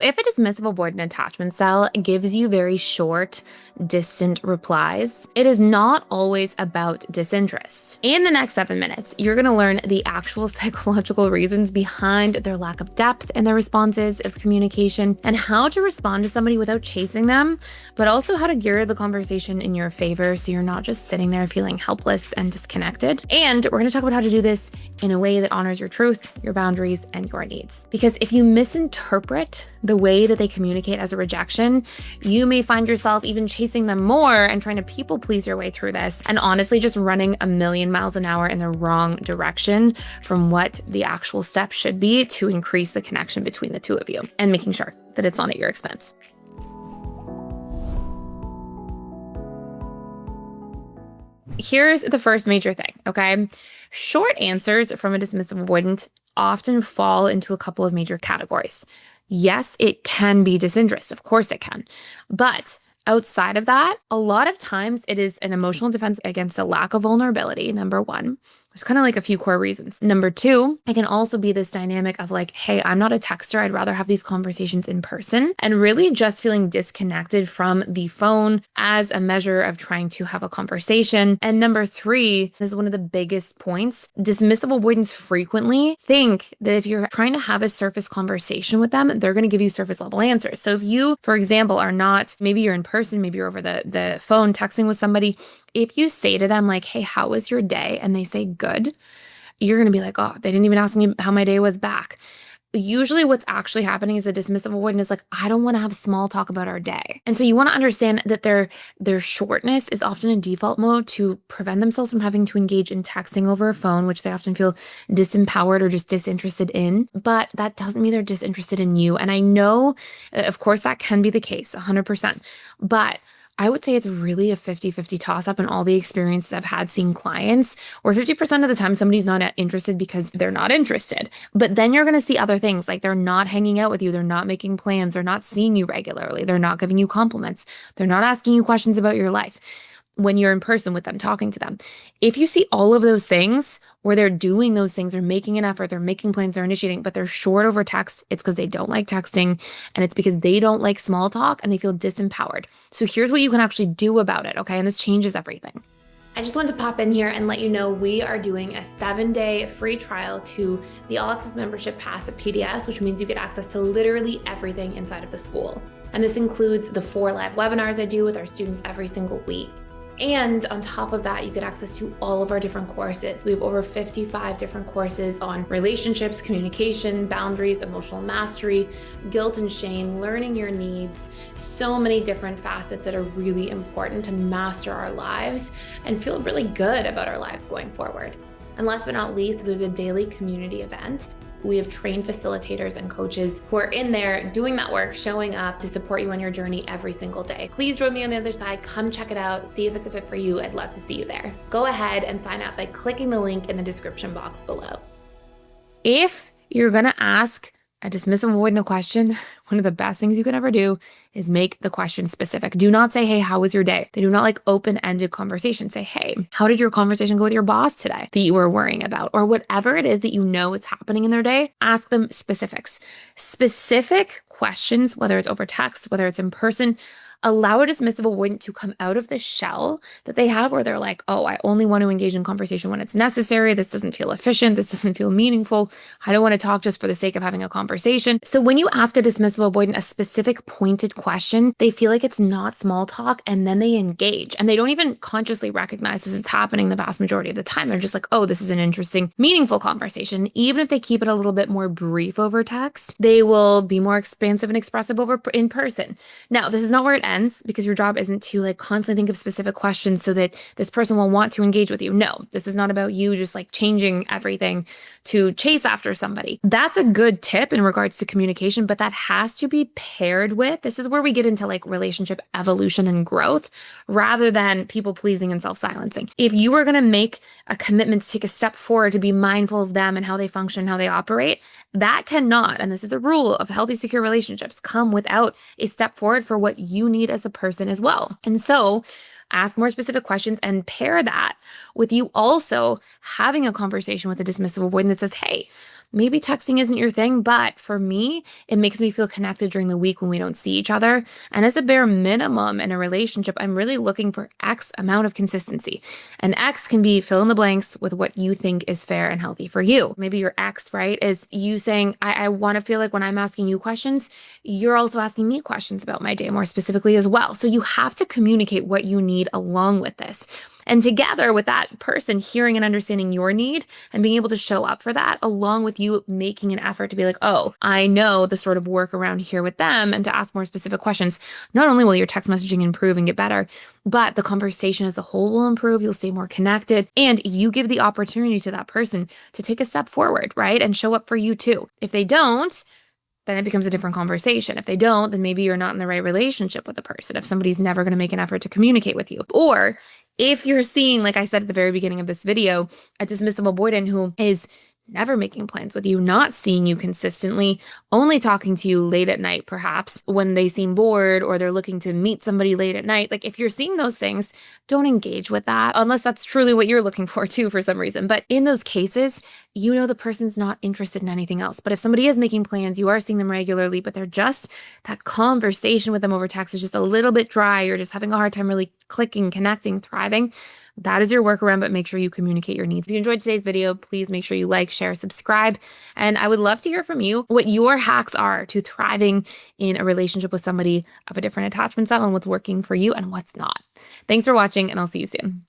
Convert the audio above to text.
If a dismissive avoidant attachment style gives you very short, distant replies, it is not always about disinterest. In the next 7 minutes, you're going to learn the actual psychological reasons behind their lack of depth in their responses of communication and how to respond to somebody without chasing them, but also how to gear the conversation in your favor so you're not just sitting there feeling helpless and disconnected. And we're going to talk about how to do this in a way that honors your truth, your boundaries, and your needs. Because if you misinterpret the way that they communicate as a rejection, you may find yourself even chasing them more and trying to people please your way through this, and honestly just running a million miles an hour in the wrong direction from what the actual step should be to increase the connection between the two of you and making sure that it's not at your expense. Here's the first major thing, okay? Short answers from a dismissive avoidant often fall into a couple of major categories. Yes, it can be disinterest. Of course it can. But outside of that, a lot of times it is an emotional defense against a lack of vulnerability, number one. There's kind of like a few core reasons. Number two, it can also be this dynamic of like, hey, I'm not a texter. I'd rather have these conversations in person, and really just feeling disconnected from the phone as a measure of trying to have a conversation. And number three, this is one of the biggest points. Dismissive avoidants frequently think that if you're trying to have a surface conversation with them, they're going to give you surface level answers. So if you, for example, are not, maybe you're in person, maybe you're over the phone texting with somebody, if you say to them like, hey, how was your day? And they say good, you're going to be like, oh, they didn't even ask me how my day was back. Usually what's actually happening is a dismissive avoidant is like, I don't want to have small talk about our day. And so you want to understand that their shortness is often in default mode to prevent themselves from having to engage in texting over a phone, which they often feel disempowered or just disinterested in. But that doesn't mean they're disinterested in you. And I know, of course, that can be the case 100%. But I would say it's really a 50-50 toss-up in all the experiences I've had seeing clients, where 50% of the time somebody's not interested because they're not interested. But then you're going to see other things, like they're not hanging out with you, they're not making plans, they're not seeing you regularly, they're not giving you compliments, they're not asking you questions about your life when you're in person with them, talking to them. If you see all of those things where they're doing those things, they're making an effort, they're making plans, they're initiating, but they're short over text, it's because they don't like texting, and it's because they don't like small talk and they feel disempowered. So here's what you can actually do about it, okay? And this changes everything. I just wanted to pop in here and let you know we are doing a 7-day free trial to the All Access Membership Pass at PDS, which means you get access to literally everything inside of the school. And this includes the 4 live webinars I do with our students every single week. And on top of that, you get access to all of our different courses. We have over 55 different courses on relationships, communication, boundaries, emotional mastery, guilt and shame, learning your needs, so many different facets that are really important to master our lives and feel really good about our lives going forward. And last but not least, there's a daily community event. We have trained facilitators and coaches who are in there doing that work, showing up to support you on your journey every single day. Please join me on the other side. Come check it out. See if it's a fit for you. I'd love to see you there. Go ahead and sign up by clicking the link in the description box below. If you're going to ask a dismissive avoidant question, one of the best things you can ever do is make the question specific. Do not say, hey, how was your day? They do not like open-ended conversation. Say, hey, how did your conversation go with your boss today that you were worrying about? Or whatever it is that you know is happening in their day, ask them specifics. Specific questions, whether it's over text, whether it's in person, allow a dismissive avoidant to come out of the shell that they have where they're like, oh, I only want to engage in conversation when it's necessary. This doesn't feel efficient. This doesn't feel meaningful. I don't want to talk just for the sake of having a conversation. So when you ask a dismissive avoidant a specific pointed question, they feel like it's not small talk, and then they engage, and they don't even consciously recognize this is happening the vast majority of the time. They're just like, oh, this is an interesting, meaningful conversation. Even if they keep it a little bit more brief over text, they will be more expansive and expressive over in person. Now, this is not where it ends, because your job isn't to like constantly think of specific questions so that this person will want to engage with you. No, this is not about you just like changing everything to chase after somebody. That's a good tip in regards to communication, but that has to be paired with, this is where we get into like relationship evolution and growth rather than people pleasing and self-silencing. If you are going to make a commitment to take a step forward, to be mindful of them and how they function, how they operate, that cannot, and this is a rule of healthy, secure relationships, come without a step forward for what you need as a person as well. And so ask more specific questions and pair that with you also having a conversation with a dismissive avoidant that says, hey, maybe texting isn't your thing, but for me, it makes me feel connected during the week when we don't see each other. And as a bare minimum in a relationship, I'm really looking for X amount of consistency. And X can be fill in the blanks with what you think is fair and healthy for you. Maybe your X, right, is you saying, I want to feel like when I'm asking you questions, you're also asking me questions about my day more specifically as well. So you have to communicate what you need along with this. And together with that person hearing and understanding your need and being able to show up for that, along with you making an effort to be like, oh, I know the sort of work around here with them, and to ask more specific questions, not only will your text messaging improve and get better, but the conversation as a whole will improve. You'll stay more connected, and you give the opportunity to that person to take a step forward, right? And show up for you too. If they don't, then it becomes a different conversation. If they don't, then maybe you're not in the right relationship with the person. If somebody's never going to make an effort to communicate with you, or if you're seeing, like I said at the very beginning of this video, a dismissive avoidant who is never making plans with you, not seeing you consistently, only talking to you late at night, perhaps when they seem bored or they're looking to meet somebody late at night. Like if you're seeing those things, don't engage with that unless that's truly what you're looking for too, for some reason. But in those cases, you know the person's not interested in anything else. But if somebody is making plans, you are seeing them regularly, but they're just, that conversation with them over text is just a little bit dry. You're just having a hard time really clicking, connecting, thriving. That is your workaround, but make sure you communicate your needs. If you enjoyed today's video, please make sure you like, share, subscribe. And I would love to hear from you what your hacks are to thriving in a relationship with somebody of a different attachment style, and what's working for you and what's not. Thanks for watching, and I'll see you soon.